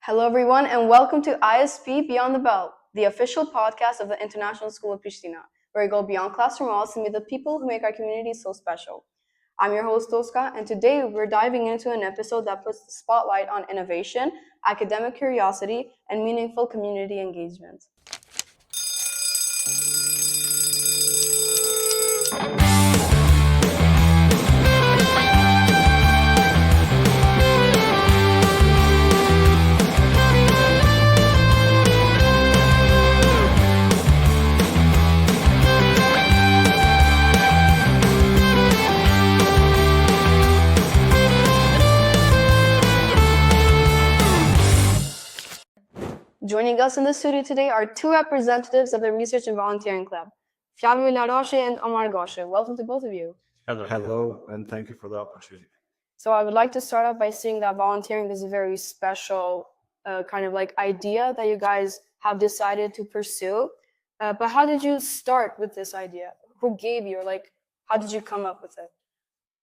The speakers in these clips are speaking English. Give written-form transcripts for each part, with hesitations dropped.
Hello, everyone, and welcome to ISP Beyond the Belt, the official podcast of the International School of Pristina, where we go beyond classroom walls to meet the people who make our community so special. I'm your host, Tosca, and today we're diving into an episode that puts the spotlight on innovation, academic curiosity, and meaningful community engagement. Joining us in the studio today are two representatives of the Research and Volunteering Club, Flavio, Larashi, and Omar Gashi. Welcome to both of you. Hello, and thank you for the opportunity. So I would like to start off by saying that volunteering is a very special kind of like idea that you guys have decided to pursue. But how did you start with this idea? Who gave you, or like, how did you come up with it?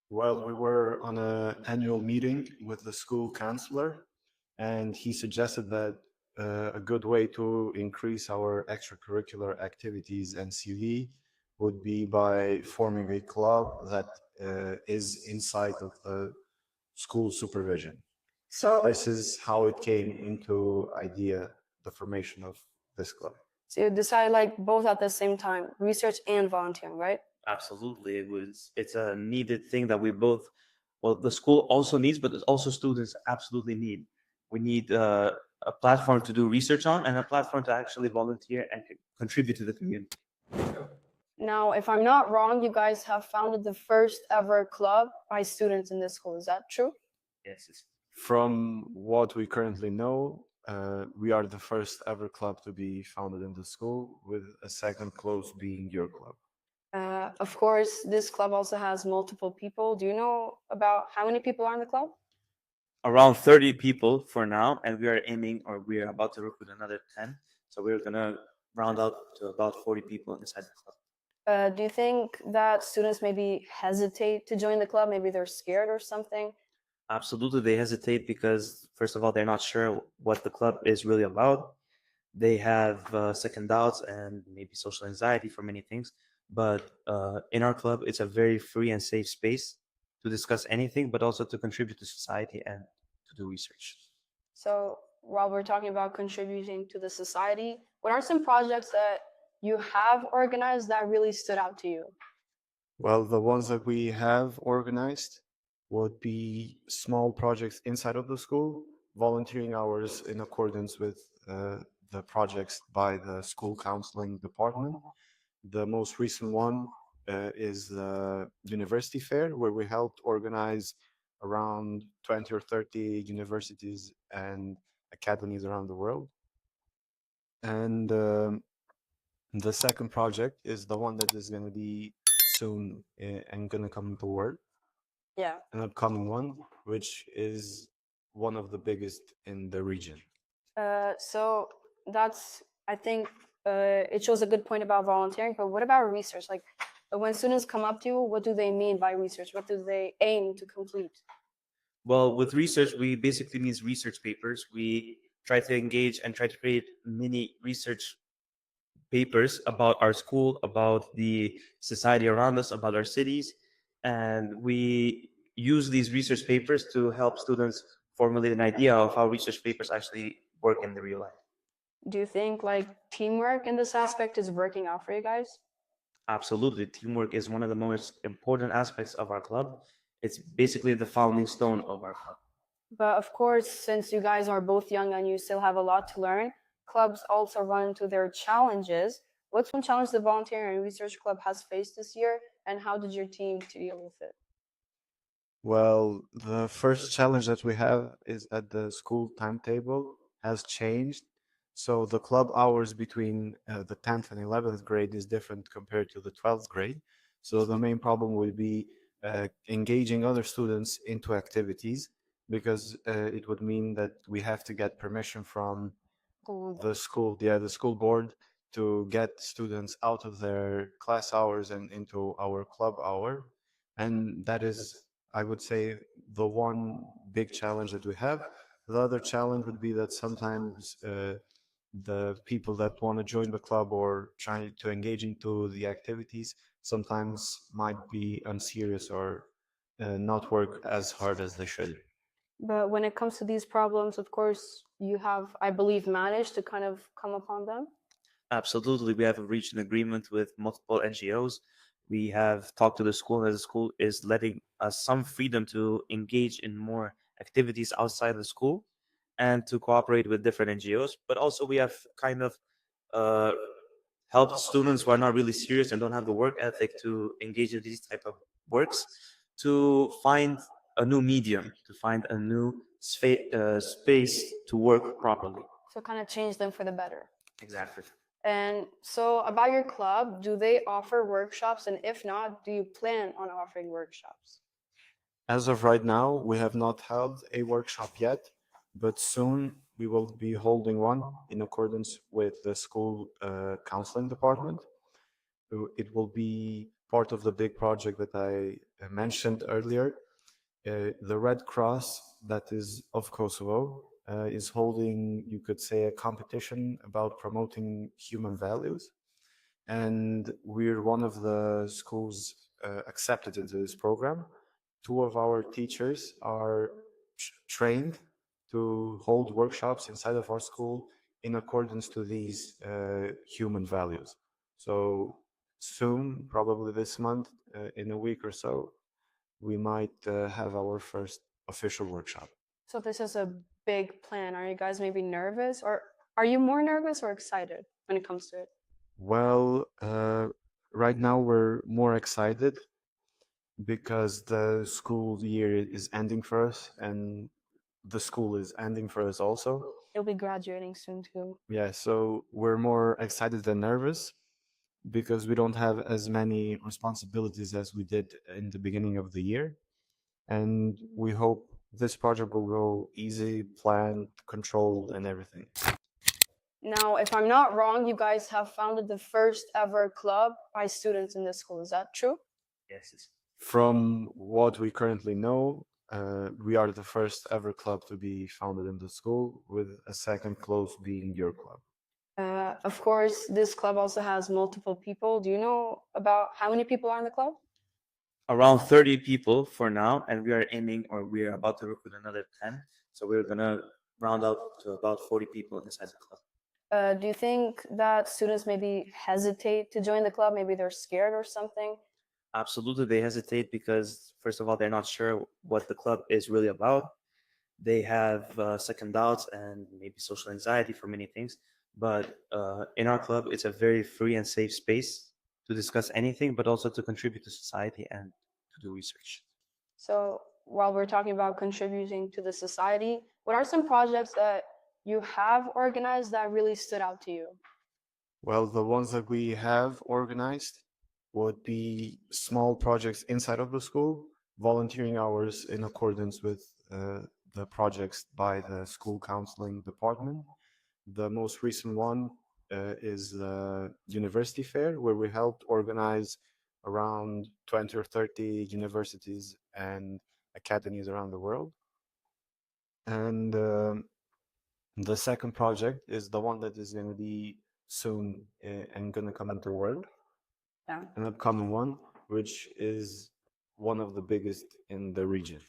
Well, we were on an annual meeting with the school counselor, and he suggested that a good way to increase our extracurricular activities and CV would be by forming a club that is inside of the school supervision. So This is how it came into the formation of this club. So you decided like both at the same time, research and volunteering, right? Absolutely. It's a needed thing that we both, well, the school also needs, but also students absolutely need. We need a platform to do research on and a platform to actually volunteer and contribute to the community. Now, if I'm not wrong, you guys have founded the first ever club by students in this school. Is that true? Yes. From what we currently know, we are the first ever club to be founded in the school, with a second close being your club. Of course, this club also has multiple people. Do you know about how many people are in the club? Around 30 people for now, and we are aiming, or we are about to recruit another 10. So we're going to round out to about 40 people inside the club. Do you think that students maybe hesitate to join the club? Maybe they're scared or something? Absolutely, they hesitate because, first of all, they're not sure what the club is really about. They have second doubts and maybe social anxiety for many things. But in our club, it's a very free and safe space to discuss anything, but also to contribute to society and to do research. So while we're talking about contributing to the society, what are some projects that you have organized that really stood out to you? Well, the ones that we have organized would be small projects inside of the school, volunteering hours in accordance with the projects by the school counseling department. The most recent one is the university fair, where we helped organize around 20 or 30 universities and academies around the world. And the second project is the one that is going to be soon and going to come into work. Yeah. An upcoming one, which is one of the biggest in the region. So that's, I think, it shows a good point about volunteering. But what about research? Like, when students come up to you, what do they mean by research? What do they aim to complete? Well, with research, we basically means research papers. We try to engage and try to create mini research papers about our school, about the society around us, about our cities, and we use these research papers to help students formulate an idea of how research papers actually work in the real life. Do you think like teamwork in this aspect is working out for you guys? Absolutely. Teamwork is one of the most important aspects of our club. It's basically the founding stone of our club. But of course, since you guys are both young and you still have a lot to learn, clubs also run into their challenges. What's one challenge the volunteering and research club has faced this year, and how did your team deal with it? Well, the first challenge that we have is that the school timetable has changed. So the club hours between the 10th and 11th grade is different compared to the 12th grade. So the main problem would be engaging other students into activities, because it would mean that we have to get permission from the school board to get students out of their class hours and into our club hour. And that is, I would say, the one big challenge that we have. The other challenge would be that sometimes the people that want to join the club or try to engage into the activities sometimes might be unserious or not work as hard as they should. But when it comes to these problems, of course, you have, I believe, managed to kind of come upon them. Absolutely, we have reached an agreement with multiple NGOs. We have talked to the school, and the school is letting us some freedom to engage in more activities outside the school and to cooperate with different NGOs. But also, we have kind of uh, helped students who are not really serious and don't have the work ethic to engage in these type of works to find a new medium, to find a new space to work properly. So kind of change them for the better. Exactly. And so, about your club, do they offer workshops? And if not, do you plan on offering workshops? As of right now, we have not held a workshop yet, but soon we will be holding one in accordance with the school counseling department. It will be part of the big project that I mentioned earlier. The Red Cross, that is of Kosovo, is holding, you could say, a competition about promoting human values. And we're one of the schools accepted into this program. Two of our teachers are trained to hold workshops inside of our school in accordance to these human values. So soon, probably this month, in a week or so, we might have our first official workshop. So, this is a big plan. Are you guys maybe nervous? Or are you more nervous or excited when it comes to it? Well, right now we're more excited because the school year is ending for us and the school is ending for us also. You'll be graduating soon too. Yeah, so we're more excited than nervous because we don't have as many responsibilities as we did in the beginning of the year. And we hope this project will go easy, planned, controlled, and everything. Now, if I'm not wrong, you guys have founded the first ever club by students in this school. Is that true? Yes. From what we currently know, we are the first ever club to be founded in the school, with a second close being your club. Of course, this club also has multiple people. Do you know about how many people are in the club? Around 30 people for now, and we are aiming, or we are about to recruit another 10. So we're gonna round out to about 40 people inside the club. Do you think that students maybe hesitate to join the club? Maybe they're scared or something? Absolutely, they hesitate because first of all, they're not sure what the club is really about. They have second doubts and maybe social anxiety for many things. But in our club, it's a very free and safe space to discuss anything, but also to contribute to society and to do research. So, while we're talking about contributing to the society, what are some projects that you have organized that really stood out to you? Well, the ones that we have organized would be small projects inside of the school, volunteering hours in accordance with the projects by the school counseling department. The most recent one is the university fair, where we helped organize around 20 or 30 universities and academies around the world. And the second project is the one that is going to be soon and going to come into the world, Yeah. an upcoming one, which is one of the biggest in the region.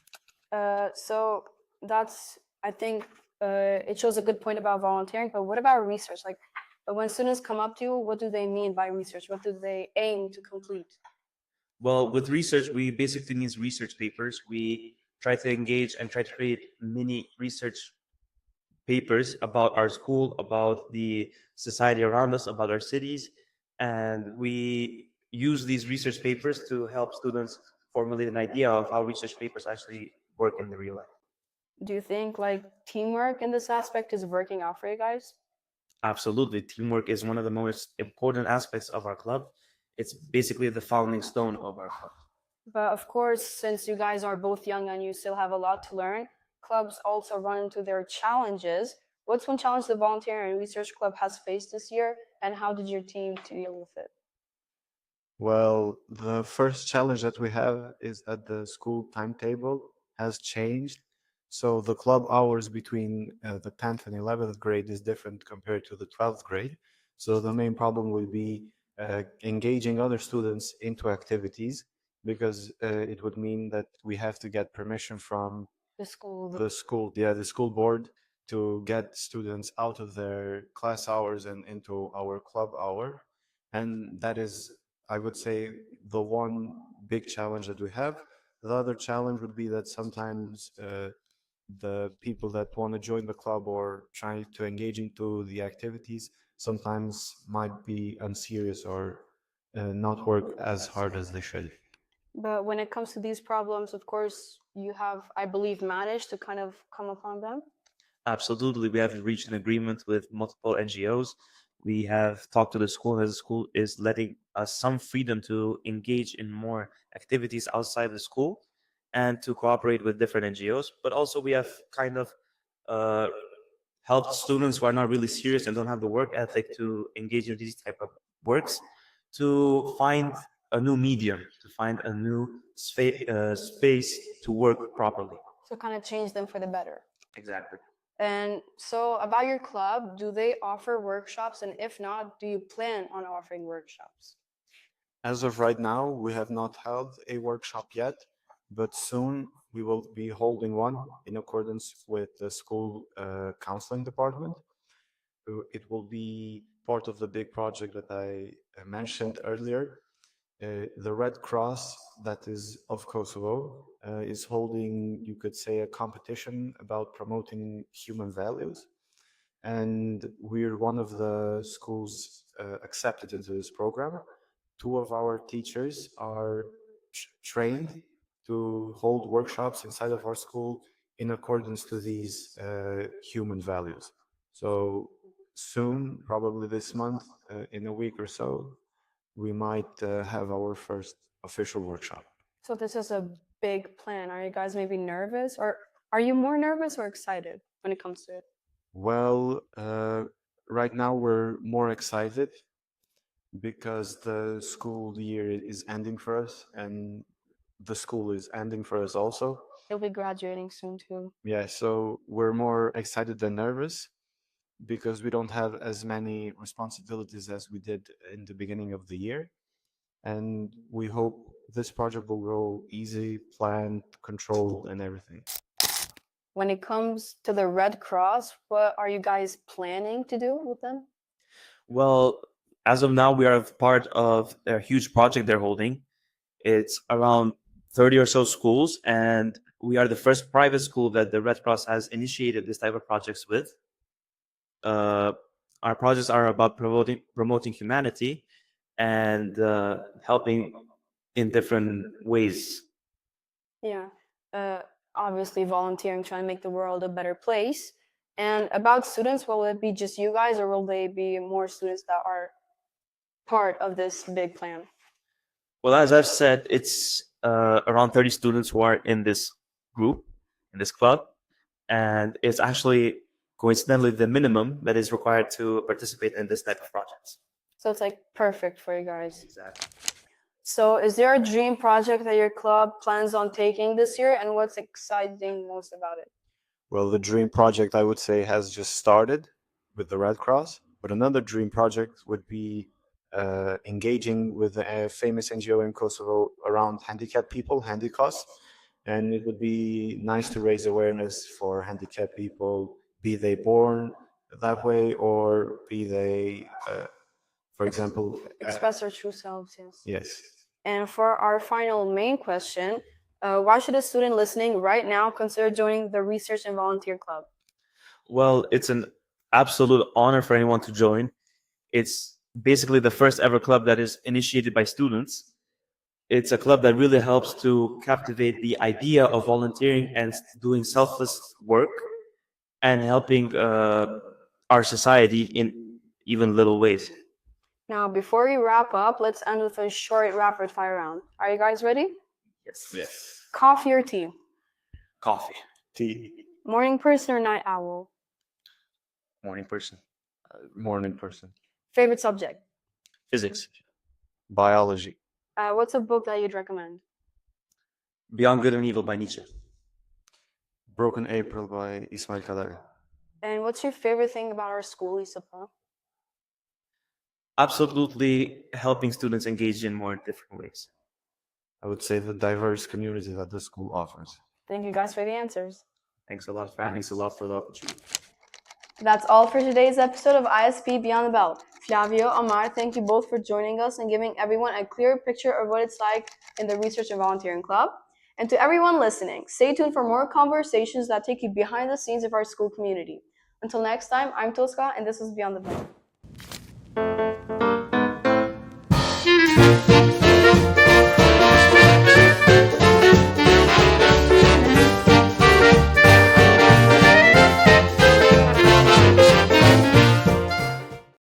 So that's, I think, it shows a good point about volunteering. But what about research? Like, when students come up to you, what do they mean by research? What do they aim to complete? Well, with research, we basically means research papers. We try to engage and try to create mini research papers about our school, about the society around us, about our cities, and we use these research papers to help students formulate an idea of how research papers actually work in the real life. Do you think like teamwork in this aspect is working out for you guys? Absolutely, teamwork is one of the most important aspects of our club. It's basically the founding stone of our club. But of course, since you guys are both young and you still have a lot to learn, clubs also run into their challenges. What's one challenge the volunteer and research club has faced this year, and how did your team deal with it? Well, the first challenge that we have is that the school timetable has changed So the club hours between the 10th and 11th grade is different compared to the 12th grade. So the main problem would be engaging other students into activities because it would mean that we have to get permission from The school. the school board to get students out of their class hours and into our club hour. And that is, I would say, the one big challenge that we have. The other challenge would be that sometimes the people that want to join the club or try to engage into the activities sometimes might be unserious or not work as hard as they should. But when it comes to these problems, of course, you have, I believe, managed to kind of come upon them. Absolutely, we have reached an agreement with multiple NGOs. We have talked to the school, as the school is letting us some freedom to engage in more activities outside the school and to cooperate with different NGOs. But also, we have kind of uh, helped students who are not really serious and don't have the work ethic to engage in these type of works to find a new medium, to find a new space to work properly. So kind of change them for the better. Exactly. And so, about your club, do they offer workshops? And if not, do you plan on offering workshops? As of right now, we have not held a workshop yet, but soon we will be holding one in accordance with the school counseling department. It will be part of the big project that I mentioned earlier. The Red Cross, that is of Kosovo, is holding, you could say, a competition about promoting human values. And we're one of the schools accepted into this program. Two of our teachers are trained to hold workshops inside of our school in accordance to these human values. So soon, probably this month, in a week or so, we might have our first official workshop. So, this is a big plan. Are you guys maybe nervous? Or are you more nervous or excited when it comes to it? Well, right now we're more excited because the school year is ending for us and the school is ending for us also. You'll be graduating soon too. Yeah, so we're more excited than nervous because we don't have as many responsibilities as we did in the beginning of the year. And we hope this project will go easy, planned, controlled, and everything. When it comes to the Red Cross, what are you guys planning to do with them? Well, as of now, we are part of a huge project they're holding. It's around 30 or so schools, and we are the first private school that the Red Cross has initiated this type of projects with. Uh, our projects are about promoting humanity and helping in different ways. Yeah, uh, obviously volunteering, trying to make the world a better place. And about students, will it be just you guys, or will they be more students that are part of this big plan? Well, as I've said, it's around 30 students who are in this group, in this club, and it's actually coincidentally the minimum that is required to participate in this type of projects. So it's like perfect for you guys. Exactly. So, is there a dream project that your club plans on taking this year, and what's exciting most about it? Well, the dream project, I would say, has just started with the Red Cross, but another dream project would be engaging with a famous NGO in Kosovo around handicapped people, Handicos. And it would be nice to raise awareness for handicapped people, be they born that way or be they, for example, Express our true selves, yes. yes. And for our final main question, why should a student listening right now consider joining the Research and Volunteer Club? Well, it's an absolute honor for anyone to join. It's basically the first ever club that is initiated by students. It's a club that really helps to captivate the idea of volunteering and doing selfless work and helping our society in even little ways. Now, before we wrap up, let's end with a short rapid fire round. Are you guys ready? Yes. Yes. Coffee or tea? Coffee. Tea. Morning person or night owl? Morning person. Morning person. Favorite subject? Physics. Biology. What's a book that you'd recommend? Beyond Good and Evil by Nietzsche. Broken April by Ismail Kadar. And what's your favorite thing about our school, Yusufa? Absolutely helping students engage in more different ways. I would say the diverse community that the school offers. Thank you guys for the answers. Thanks a lot for the opportunity. That's all for today's episode of ISP Beyond the Bell. Flavio, Omar, thank you both for joining us and giving everyone a clear picture of what it's like in the Research and Volunteering Club. And to everyone listening, stay tuned for more conversations that take you behind the scenes of our school community. Until next time, I'm Tosca, and this is Beyond the Bell.